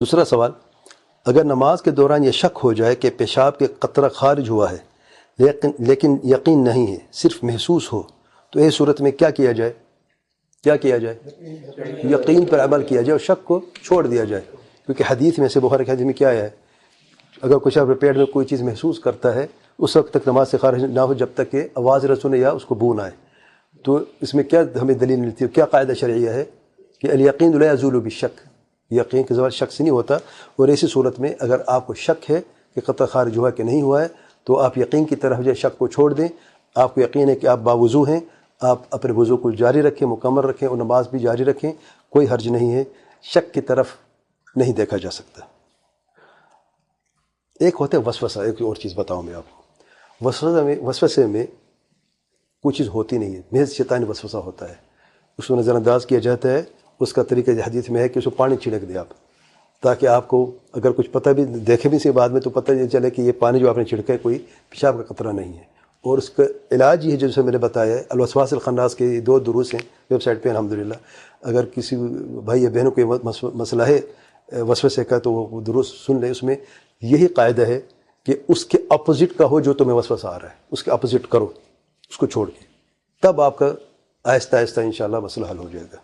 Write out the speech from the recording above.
دوسرا سوال، اگر نماز کے دوران یہ شک ہو جائے کہ پیشاب کے قطرہ خارج ہوا ہے لیکن یقین نہیں ہے، صرف محسوس ہو، تو اس صورت میں کیا کیا جائے؟ یقین پر عمل کیا جائے اور شک کو چھوڑ دیا جائے، کیونکہ حدیث میں سے بخاری کی حدیث میں کیا ہے، اگر کچھ اپنے پیٹ میں کوئی چیز محسوس کرتا ہے اس وقت تک نماز سے خارج نہ ہو جب تک کہ آواز نہ سنے یا اس کو بو نہ آئے۔ تو اس میں کیا ہمیں دلیل ملتی ہے، کیا قاعدہ شرعیہ ہے کہ الیقین لا یزول بالشک، یقین کے زوال شک سے نہیں ہوتا۔ اور ایسی صورت میں اگر آپ کو شک ہے کہ قطرہ خارج ہوا کہ نہیں ہوا ہے تو آپ یقین کی طرف جو شک کو چھوڑ دیں۔ آپ کو یقین ہے کہ آپ باوضو ہیں، آپ اپنے وضو کو جاری رکھیں، مکمل رکھیں اور نماز بھی جاری رکھیں، کوئی حرج نہیں ہے، شک کی طرف نہیں دیکھا جا سکتا۔ ایک ہوتا ہے وسوسہ، ایک اور چیز بتاؤں میں آپ کو، وسوسے میں کوئی چیز ہوتی نہیں ہے، محض شیطانی وسوسہ ہوتا ہے، اس کو نظر انداز کیا جاتا ہے۔ اس کا طریقہ حدیث میں ہے کہ اس کو پانی چھڑک دے آپ، تاکہ آپ کو اگر کچھ پتہ بھی دیکھے بھی سے بعد میں تو پتہ یہ چلے کہ یہ پانی جو آپ نے چھڑکا ہے کوئی پیشاب کا قطرہ نہیں ہے۔ اور اس کا علاج یہ ہے جیسے میں نے بتایا ہے، الوسواس الخناس کے 2 دروس ہیں ویب سائٹ پہ الحمدللہ۔ اگر کسی بھائی یا بہنوں کو مسئلہ ہے وسوسے کا تو وہ دروس سن لیں، اس میں یہی قاعدہ ہے کہ اس کے اپوزٹ کا ہو جو تمہیں وسوسہ آ رہا ہے، اس کے اپوزٹ کرو، اس کو چھوڑ کے، تب آپ کا آہستہ آہستہ انشاءاللہ مسئلہ حل ہو جائے گا۔